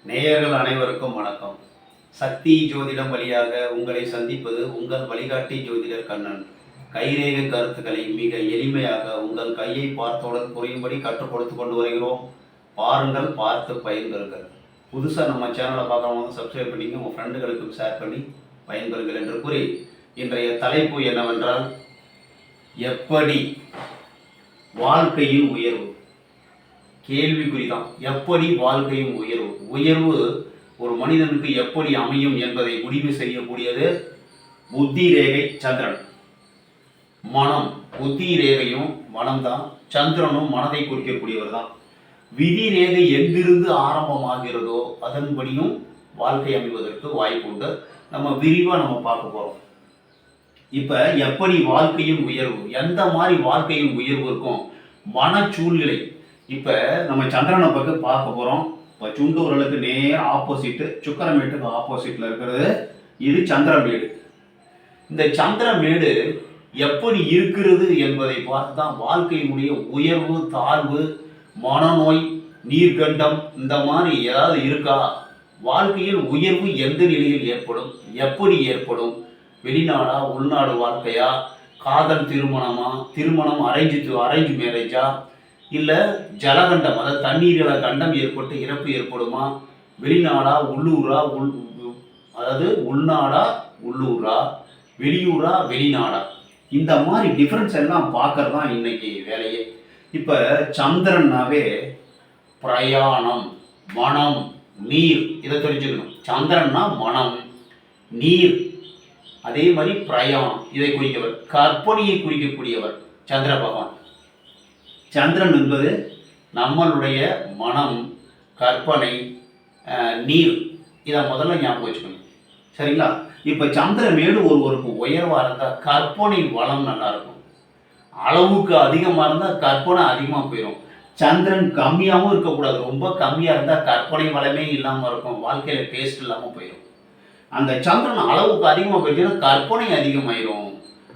நேயர்கள் அனைவருக்கும் வணக்கம். சக்தி ஜோதிடம் வழியாக உங்களை சந்திப்பது உங்கள் வழிகாட்டி ஜோதிடர் கண்ணன். கைரேகை கருத்துக்களை மிக எளிமையாக உங்கள் கையை பார்த்தவுடன் புரியும்படி கற்றுக் கொடுத்து கொண்டு வருகிறோம். பாருங்கள், பார்த்து பயன்பெறுங்கள். புதுசாக நம்ம சேனலை பார்க்குறவங்க சப்ஸ்கிரைப் பண்ணிங்க, உங்கள் ஃப்ரெண்டுகளுக்கும் ஷேர் பண்ணி பயன்பெறுங்கள் என்று கூறி இன்றைய தலைப்பு என்னவென்றால், எப்படி வாழ்க்கையில் உயர்வு. கேள்விக்குறிதான். எப்படி வாழ்க்கையும் உயர்வு உயர்வு ஒரு மனிதனுக்கு எப்படி அமையும் என்பதை முடிவு செய்யக்கூடியது புத்தி ரேகை சந்திரன். மனம், புத்தி ரேகையும் மனம்தான். சந்திரனும் மனதை குறிக்கக்கூடியவர் தான். விதி ரேகை எங்கிருந்து ஆரம்பமாகிறதோ அதன்படியும் வாழ்க்கை அமைவதற்கு வாய்ப்பு உண்டு. நம்ம விரிவாக பார்க்க போகிறோம். இப்போ எப்படி வாழ்க்கையும் உயர்வு, எந்த மாதிரி வாழ்க்கையும் உயர்வு இருக்கும், மனச்சூழ்நிலை. இப்போ நம்ம சந்திரனை பற்றி பார்க்க போகிறோம். இப்போ சுண்டூரலுக்கு நேர் ஆப்போசிட்டு, சுக்கரமேட்டுக்கு ஆப்போசிட்டில் இருக்கிறது இது சந்திரமேடு. இந்த சந்திரமேடு எப்படி இருக்கிறது என்பதை பார்த்து தான் வாழ்க்கையினுடைய உயர்வு தாழ்வு, மனநோய், நீர்கண்டம் இந்த மாதிரி ஏதாவது இருக்கா, வாழ்க்கையில் உயர்வு எந்த நிலையில் ஏற்படும், எப்படி ஏற்படும், வெளிநாடா உள்நாடு வாழ்க்கையா, காதல் திருமணமா, திருமணம் அரேஞ்சு மேரேஜா, இல்லை ஜலகண்டம் அதாவது தண்ணீரில் கண்டம் ஏற்பட்டு இறப்பு ஏற்படுமா, வெளிநாடா உள்ளூரா, அதாவது உள்நாடா உள்ளூரா, வெளியூரா வெளிநாடா, இந்த மாதிரி டிஃப்ரென்ஸ் எல்லாம் பார்க்கறது தான் இன்னைக்கு வேலையே. இப்போ சந்திரன்னாவே பிரயாணம், மனம், நீர், இதை தெரிஞ்சுக்கணும். சந்திரன்னா மனம், நீர், அதே மாதிரி பிரயாணம் இதை குறிக்கவர், கற்பனையை குறிக்கக்கூடியவர் சந்திர பகவான். சந்திரன் என்பது நம்மளுடைய மனம், கற்பனை, நீர். இதை முதல்ல ஞாபகம் வச்சுக்கணும், சரிங்களா? இப்போ சந்திரமேடு ஒருவருக்கு உயர்வாக இருந்தால் கற்பனை வளம் நல்லா இருக்கும். அளவுக்கு அதிகமாக இருந்தால் கற்பனை அதிகமாக போயிடும். சந்திரன் கம்மியாகவும் இருக்கக்கூடாது, ரொம்ப கம்மியாக இருந்தால் கற்பனை வளமே இல்லாமல் இருக்கும், வாழ்க்கையில் டேஸ்ட் இல்லாமல் போயிடும். அந்த சந்திரன் அளவுக்கு அதிகமாக போயிடுச்சுன்னா கற்பனை அதிகமாயிரும்.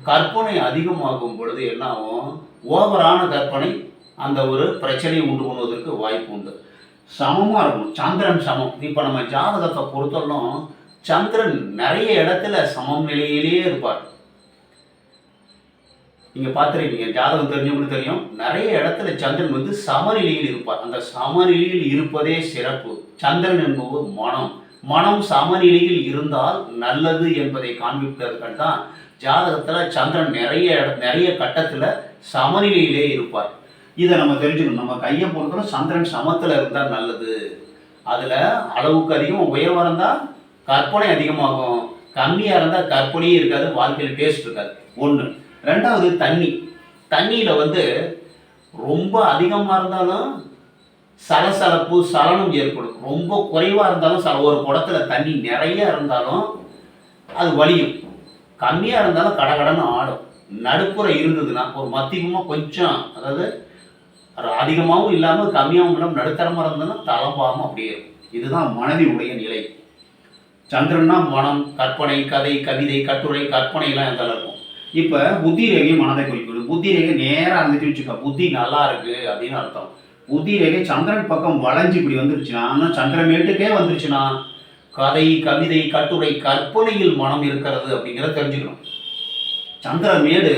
கற்பனை அதிகமாகும் பொழுது என்ன ஆகும், ஓவரான கற்பனை அந்த ஒரு பிரச்சனையை உண்டு பண்ணுவதற்கு வாய்ப்பு உண்டு. சமமாக இருக்கணும், சந்திரன் சமம். இப்போ நம்ம ஜாதகத்தை பொறுத்தவரைக்கும் சந்திரன் நிறைய இடத்துல சமம் நிலையிலேயே இருப்பார். நீங்கள் பார்த்துருக்கீங்க, ஜாதகம் தெரிஞ்சவங்களுக்கு தெரியும், நிறைய இடத்துல சந்திரன் சமநிலையில் இருப்பார். அந்த சமநிலையில் இருப்பதே சிறப்பு. சந்திரன் என்பது மனம், மனம் சமநிலையில் இருந்தால் நல்லது என்பதை காண்பிப்பதற்கு தான் ஜாதகத்தில் சந்திரன் நிறைய கட்டத்தில் சமநிலையிலே இருப்பார். இதை நம்ம தெரிஞ்சுக்கணும். நம்ம கையை பொறுத்தவரை சந்திரன் சமத்தில் இருந்தால் நல்லது. அதில் அளவுக்கு அதிகமாக உயர்வாக இருந்தால் கற்பனை அதிகமாகும், கம்மியாக இருந்தால் கற்பனையே இருக்காது, வாழ்க்கையில் டேஸ்ட் இருக்காது. ஒன்று. ரெண்டாவது தண்ணியில் ரொம்ப அதிகமாக இருந்தாலும் சலசலப்பு சலனம் ஏற்படும், ரொம்ப குறைவாக இருந்தாலும் ஒரு குடத்துல தண்ணி நிறைய இருந்தாலும் அது வலியும், கம்மியாக இருந்தாலும் கடகடன்னு ஆடும். நடுப்புற இருந்ததுன்னா ஒரு மத்தியமாக கொஞ்சம், அதாவது அதிகமாகவும் இல்லாமல் கம்மியாகவும் இல்லாமல் நடுத்தரமாக இருந்ததுன்னா தளம்பாமல் அப்படியே இருக்கும். இதுதான் மனதினுடைய நிலை. சந்திரன்னா மனம், கற்பனை, கதை, கவிதை, கட்டுரை, கற்பனைலாம் எந்த இருக்கும். இப்போ புத்தி ரேகை மனதை குறிக்கணும். புத்தி ரேகை நேராக இருந்துச்சு வச்சுக்கோ, புத்தி நல்லா இருக்கு அப்படின்னு அர்த்தம். புத்தி ரேகை சந்திரன் பக்கம் வளைஞ்சு இப்படி வந்துருச்சுன்னா, ஆனால் சந்திரமேட்டுக்கே வந்துருச்சுன்னா கதை, கவிதை, கட்டுரை, கற்பனையில் மனம் இருக்கிறது அப்படிங்கிறத தெரிஞ்சுக்கணும். சந்திரமேடு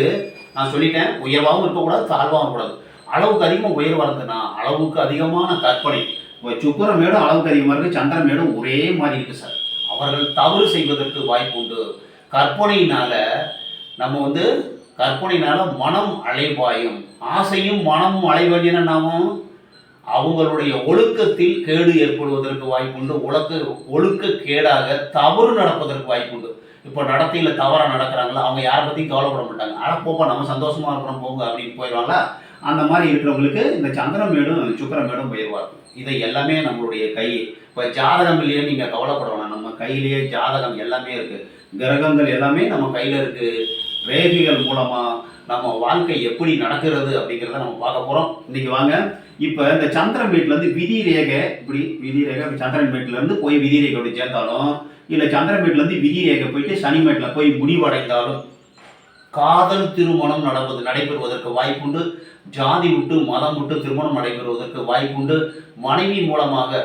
நான் சொல்லிட்டேன், உயர்வாகவும் இருக்கக்கூடாது, தாழ்வாகவும் இருக்கக்கூடாது. அளவுக்கு அதிகமாக உயர்வாக இருந்ததுன்னா அளவுக்கு அதிகமான கற்பனை. சுக்கிரமேடும் அளவுக்கு அதிகமாக இருக்குது, சந்திரமேடும் ஒரே மாதிரி இருக்குது சார். அவர்கள் தவறு செய்வதற்கு வாய்ப்பு உண்டு. கற்பனையினால நம்ம கற்பனையினால மனம் அலைபாயும், ஆசையும் மனமும் அலைவழின நாமும் அவங்களுடைய ஒழுக்கத்தில் கேடு ஏற்படுவதற்கு வாய்ப்புண்டு. ஒழுக்க கேடாக தவறு நடப்பதற்கு வாய்ப்புண்டு. இப்போ நடத்தையில் தவறாக நடக்கிறாங்களா, அவங்க யாரை பற்றியும் கவலைப்பட மாட்டாங்க. ஆனால் போப்பா நம்ம சந்தோஷமாக இருக்கிறோம் போங்க அப்படின்னு போயிடுவாங்களா. அந்த மாதிரி இருக்கிறவங்களுக்கு இந்த சந்திரமேடும் சுக்கிரமேடும் போயிடுவார். இதை எல்லாமே நம்மளுடைய கை. இப்போ ஜாதகம் இல்லையே நீங்கள் கவலைப்பட வேணாம், நம்ம கையிலேயே ஜாதகம் எல்லாமே இருக்குது, கிரகங்கள் எல்லாமே நம்ம கையில் இருக்குது. ரேகைகள் மூலமாக நம்ம வாழ்க்கை எப்படி நடக்கிறது அப்படிங்கிறத நம்ம பார்க்க போகிறோம் இன்றைக்கி. வாங்க. இப்போ இந்த சந்திரன் வீட்டிலேருந்து விதி ரேகை, இப்படி விதி ரேகை சந்திரன் வீட்டிலேருந்து போய் விதி ரேகையோட சேர்ந்தாலும், இல்லை சந்திரன் வீட்டிலேருந்து விதி ரேகை போயிட்டு சனி மேட்டில் போய் முடிவடைந்தாலும் காதல் திருமணம் நடைபெறுவதற்கு வாய்ப்புண்டு. ஜாதி விட்டு மதம் விட்டு திருமணம் நடைபெறுவதற்கு வாய்ப்புண்டு. மனைவி மூலமாக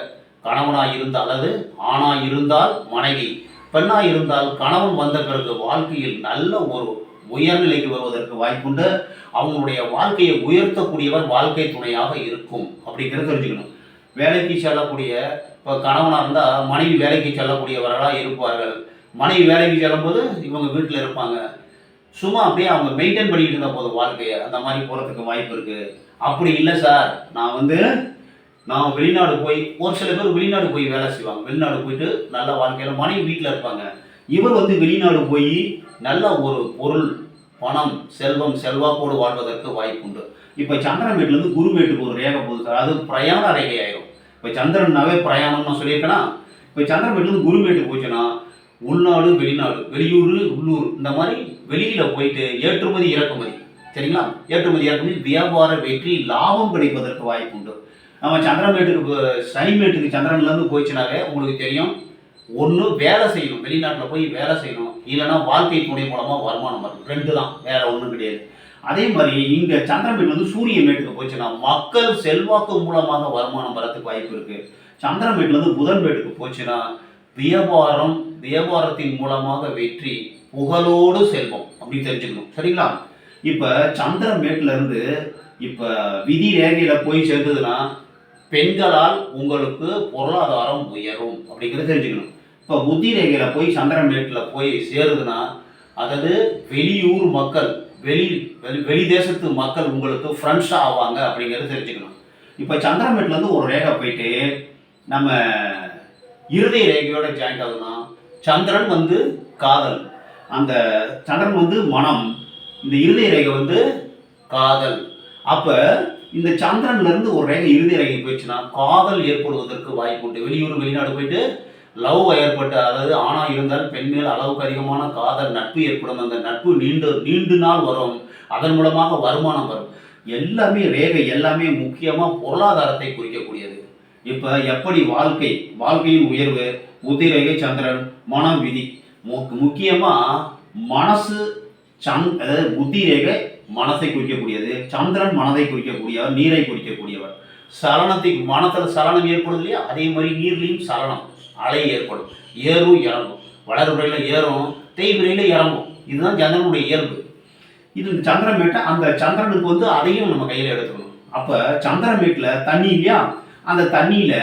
கணவனாக இருந்தால் அல்லது ஆணாக இருந்தால் மனைவி, பெண்ணாக இருந்தால் கணவன் வந்த பிறகு வாழ்க்கையில் நல்ல ஒரு உயர்நிலைக்கு வருவதற்கு வாய்ப்புண்டு. அவங்களுடைய வாழ்க்கையை உயர்த்தக்கூடியவர் வாழ்க்கை துணையாக இருக்கும் அப்படிங்கிறத தெரிஞ்சுக்கணும். வேலைக்கு செல்லக்கூடிய இப்போ கணவனாக இருந்தால் மனைவி வேலைக்கு செல்லக்கூடியவர்களாக இருப்பார்கள். மனைவி வேலைக்கு செல்லும்போது இவங்க வீட்டில் இருப்பாங்க. சும்மா அப்படியே அவங்க மெயின்டைன் பண்ணிட்டு இருந்தால் போதும் வாழ்க்கையை, அந்த மாதிரி போகிறதுக்கு வாய்ப்பு இருக்குது. அப்படி இல்லை சார், நான் வெளிநாடு போய், ஒரு சில பேர் வெளிநாடு போய் வேலை செய்வாங்க. வெளிநாடு போயிட்டு நல்ல வாழ்க்கையில் மனைவி வீட்டில் இருப்பாங்க. இவர் வெளிநாடு போய் நல்ல ஒரு பொருள், பணம், செல்வம், செல்வாக்கோடு வாழ்வதற்கு வாய்ப்புண்டு. இப்போ சந்திரன் வீட்டிலேருந்து குரு வீட்டுக்கு ஒரு ரேகை போகுது சார், அது பிரயாண ரேகை ஆயிரும். இப்போ சந்திரன்னாவே பிரயாணம் நான் சொல்லியிருக்கேன்னா, இப்போ சந்திரன் வீட்டிலேருந்து குரு வீட்டுக்கு போச்சுன்னா உள்நாடு, வெளிநாடு, வெளியூர், உள்ளூர், இந்த மாதிரி வெளியில் போயிட்டு ஏற்றுமதி இறக்குமதி, சரிங்களா, ஏற்றுமதி இறக்குமதி, வியாபார வெற்றி, லாபம் கிடைப்பதற்கு வாய்ப்புண்டு. நம்ம சந்திரன் வீட்டுக்கு, சனி வீட்டுக்கு சந்திரன்லேருந்து போயிடுச்சுனாவே உங்களுக்கு தெரியும், ஒன்று வேலை செய்யணும், வெளிநாட்டில் போய் வேலை செய்யணும், இல்லைன்னா வாழ்க்கை துணை மூலமாக வருமானம் வரும். 2 தான், வேற ஒன்றும் கிடையாது. அதே மாதிரி இங்கே சந்திரன் வீட்டு சூரியன் வீட்டுக்கு போச்சுன்னா மக்கள் செல்வாக்கு மூலமாக வருமானம் வரத்துக்கு வாய்ப்பு இருக்குது. சந்திரன் வீட்டிலேருந்து புதன் வீட்டுக்கு போச்சுன்னா வியாபாரத்தின் மூலமாக வெற்றி, புகழோடு செல்வம் அப்படி தெரிஞ்சுக்கணும், சரிங்களா. இப்போ சந்திரன் வீட்டிலேருந்து இப்போ விதி ரேகையில் போய் சேர்ந்ததுன்னா பெண்களால் உங்களுக்கு பொருளாதாரம் உயரும் அப்படிங்கிறத தெரிஞ்சுக்கணும். இப்போ புத்தி ரேகையில் போய் சந்திரன் மேட்டில் போய் சேருதுன்னா, அதாவது வெளியூர் மக்கள், வெளி தேசத்து மக்கள் உங்களுக்கு ஃப்ரெண்ட்ஸாக ஆவாங்க அப்படிங்கிறத தெரிஞ்சுக்கணும். இப்போ சந்திரன் மேட்லேருந்து ஒரு ரேகை போயிட்டு நம்ம இருதய ரேகையோட ஜாயிண்ட் ஆகுதுன்னா, சந்திரன் காதல், அந்த சந்திரன் மனம், இந்த இருதய ரேகை காதல். அப்போ இந்த சந்திரன்லேருந்து ஒரு ரேகை இருதய ரேகை போயிடுச்சுன்னா காதல் ஏற்படுவதற்கு வாய்ப்பு உண்டு. வெளியூர், வெளிநாடு போயிட்டு லவ் ஏற்பட்டு, அதாவது ஆணாக இருந்தால் பெண் மேல் அளவுக்கு அதிகமான காதல், நட்பு ஏற்படும். அந்த நட்பு நீண்டு நாள் வரும். அதன் மூலமாக வருமானம் வரும். எல்லாமே ரேகை எல்லாமே முக்கியமாக பொருளாதாரத்தை குறிக்கக்கூடியது. இப்போ எப்படி வாழ்க்கையின் உயர்வு, புத்தி ரேகை சந்திரன், மனம் விதி, முக்கியமாக மனசு, அதாவது புத்தி ரேகை மனசை குறிக்கக்கூடியது, சந்திரன் மனதை குறிக்கக்கூடியவர், நீரை குறிக்கக்கூடியவர். மனத்தில் சலனம் ஏற்படுது இல்லையா, அதே மாதிரி நீர்லையும் சலனம், அலை ஏற்படும், ஏறும் இறங்கும், வளர்முறையில் ஏறும், தேய்முறையில் இறங்கும். இதுதான் சந்திரனுடைய இயல்பு. இது சந்திரன் மேட்டை, அந்த சந்திரனுக்கு அதையும் நம்ம கையில் எடுத்துக்கணும். அப்போ சந்திரன் மேட்டில் தண்ணி இல்லையா, அந்த தண்ணியில்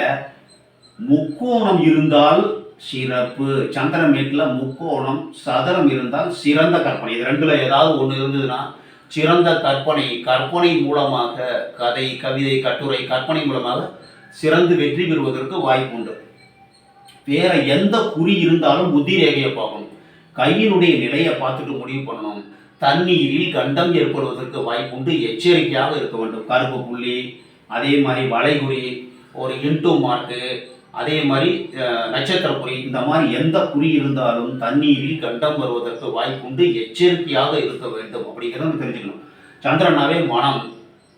முக்கோணம் இருந்தால் சிறப்பு. சந்திரன் மேட்டில் முக்கோணம், சதுரம் இருந்தால் சிறந்த கற்பனை. இது 2ல் ஏதாவது ஒன்று இருந்ததுன்னா சிறந்த கற்பனை மூலமாக, கதை, கவிதை, கட்டுரை, கற்பனை மூலமாக சிறந்து வெற்றி பெறுவதற்கு வாய்ப்பு உண்டு. வேற எந்த குறி இருந்தாலும் புத்தி ரேகையை பார்க்கணும், கையினுடைய நிலையை பார்த்துட்டு முடிவு பண்ணணும். தண்ணீரில் கண்டம் ஏற்படுவதற்கு வாய்ப்பு உண்டு, எச்சரிக்கையாக இருக்க வேண்டும். கருப்பு புள்ளி, அதே மாதிரி வளைகுறி, ஒரு இன்டூ மார்க்கு, அதே மாதிரி நட்சத்திர குறி, இந்த மாதிரி எந்த குறி இருந்தாலும் தண்ணீரில் கண்டம் வருவதற்கு வாய்ப்புண்டு, எச்சரிக்கையாக இருக்க வேண்டும் அப்படிங்கிறத தெரிஞ்சுக்கணும். சந்திரனாவே மனம்,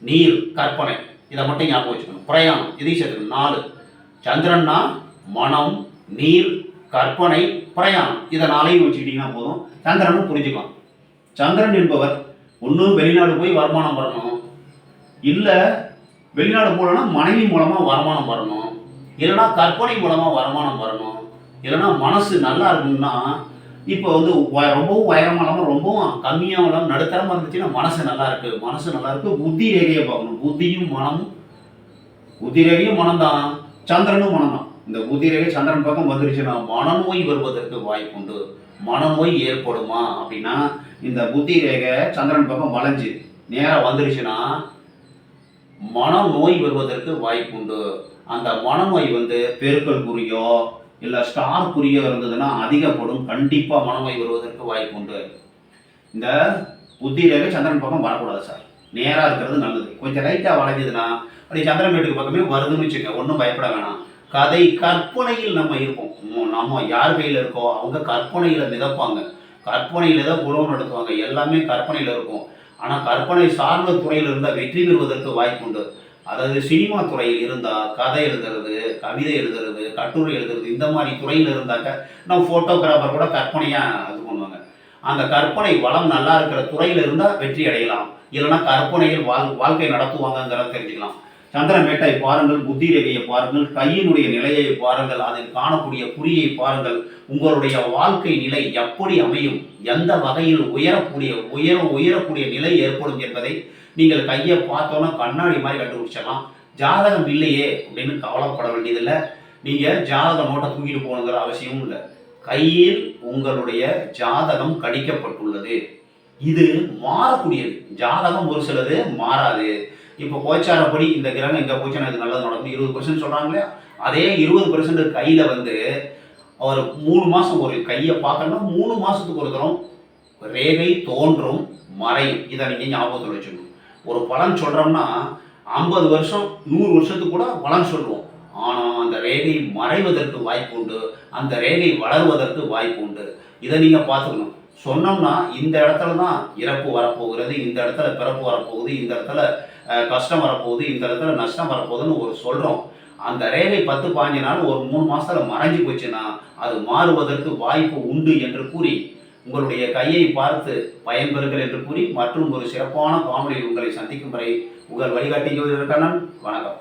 நீர், கற்பனை, இதை மட்டும் ஞாபகம் வச்சுக்கணும். பிரயாணம் இதையும் சேர்த்துக்கணும். 4 சந்திரன்னா மனம், நீர், கற்பனை, பிரயாணம், இதை 4ஐயும் வச்சுக்கிட்டிங்கன்னா போதும். சந்திரனும் புரிஞ்சுக்கலாம். சந்திரன் என்பவர் ஒன்று வெளிநாடு போய் வருமானம் வரணும், இல்லை வெளிநாடு போகலன்னா மனைவி மூலமாக வருமானம் வரணும், இல்லைனா கற்பனை மூலமாக வருமானம் வரணும், இல்லைனா மனசு நல்லா இருக்கணும்னா, இப்போ ரொம்பவும் உயரமாக இல்லாமல் ரொம்பவும் கம்மியாக இல்லாமல் நடுத்தரமாக இருந்துச்சுன்னா மனசு நல்லா இருக்குது. புத்தி ரேகையை பார்க்கணும். புத்தி ரேகையும் மனம் தான், சந்திரனும் மனம் தான். இந்த புத்தி ரேகை சந்திரன் பக்கம் வந்துருச்சுன்னா மனநோய் வருவதற்கு வாய்ப்பு உண்டு. மனநோய் ஏற்படுமா அப்படின்னா, இந்த புத்தி ரேகை சந்திரன் பக்கம் வளைஞ்சு நேராக வந்துருச்சுன்னா மனநோய் வருவதற்கு வாய்ப்பு உண்டு. அந்த மனநோய் பெருக்கல் குறியோ இல்லை ஸ்டார் குறியோ இருந்ததுன்னா அதிகப்படும், கண்டிப்பாக மனநோய் வருவதற்கு வாய்ப்பு உண்டு. இந்த புத்தி ரேகை சந்திரன் பக்கம் வரக்கூடாது சார், நேராக இருக்கிறது நல்லது. கொஞ்சம் லைட்டாக வளைஞ்சதுன்னா அப்படி சந்திரன் வீட்டுக்கு பக்கமே வருதுன்னு வச்சுக்கோங்க, ஒன்றும் பயப்பட வேணாம். கதை கற்பனையில் நம்ம இருப்போம். நம்ம யார் கையில் இருக்கோ அவங்க கற்பனையில் மிதப்பாங்க, கற்பனையில் தான் உணவு நடத்துவாங்க, எல்லாமே கற்பனையில் இருக்கும். ஆனால் கற்பனை சார்ந்த துறையில் இருந்தால் வெற்றி பெறுவதற்கு வாய்ப்பு உண்டு. அதாவது சினிமா துறையில் இருந்தால் கதை எழுதுறது, கவிதை எழுதுறது, கட்டுரை எழுதுறது, இந்த மாதிரி துறையில் இருந்தாக்க நம்ம ஃபோட்டோகிராஃபர் கூட கற்பனையாக இது பண்ணுவாங்க. அந்த கற்பனை வளம் நல்லா இருக்கிற துறையில் இருந்தால் வெற்றி அடையலாம், இல்லைன்னா கற்பனையில் வாழ்க்கை நடத்துவாங்கங்கிறத தெரிஞ்சுக்கலாம். சந்திரமேட்டை பாருங்கள், புத்தி ரேகையை பாருங்கள், கையினுடைய நிலையை பாருங்கள், அதில் காணக்கூடிய குறியை பாருங்கள். உங்களுடைய வாழ்க்கை நிலை எப்படி அமையும், எந்த வகையில் உயரக்கூடிய நிலை ஏற்படும் என்பதை நீங்கள் கையை பார்த்தோன்னா கண்ணாடி மாதிரி கண்டுபிடிச்சிடலாம். ஜாதகம் இல்லையே அப்படின்னு கவலைப்பட வேண்டியதில்லை. நீங்கள் ஜாதக நோட்டை தூக்கிட்டு போகணுங்கிற அவசியமும் இல்லை. கையில் உங்களுடைய ஜாதகம் கடிக்கப்பட்டுள்ளது. இது மாறக்கூடியது. ஜாதகம் ஒரு சிலது மாறாது. இப்போ கோச்சாரப்படி இந்த கிரகம் எங்கே போச்சுன்னா இது நல்லது நடக்கும் 20% சொல்கிறாங்களே, அதே 20% கையில் வந்து ஒரு 3 மாதம் ஒரு கையை பார்க்கணும்னா 3 மாதத்துக்கு ஒரு தரம் ரேகை தோன்றும் மறையும். இதை நீங்கள் ஞாபகத்தில் வச்சுக்கணும். ஒரு பலன் சொல்கிறோம்னா 50 வருஷம் 100 வருஷத்துக்கு கூட பலன் சொல்லுவோம். ஆனால் அந்த ரேகை மறைவதற்கு வாய்ப்பு உண்டு, அந்த ரேகை வளர்வதற்கு வாய்ப்பு உண்டு. இதை நீங்கள் பார்த்துக்கணும். சொன்னோம்னா இந்த இடத்துல தான் இறப்பு வரப்போகிறது, இந்த இடத்துல பிறப்பு வரப்போகுது, இந்த இடத்துல கஷ்டம் வரப்போகுது, இந்த இடத்துல நஷ்டம் வரப்போகுதுன்னு ஒரு சொல்கிறோம். அந்த ரேகை 10-15 நாள் ஒரு 3 மாதத்தில் மறைஞ்சு போச்சுன்னா அது மாறுவதற்கு வாய்ப்பு உண்டு என்று கூறி உங்களுடைய கையை பார்த்து பயன்பெறுங்கள் என்று கூறி மற்றும் ஒரு சிறப்பான காணொளியில் உங்களை சந்திக்கும் வரை உங்கள் வழிகாட்டி ஜோதிடர் கண்ணன். வணக்கம்.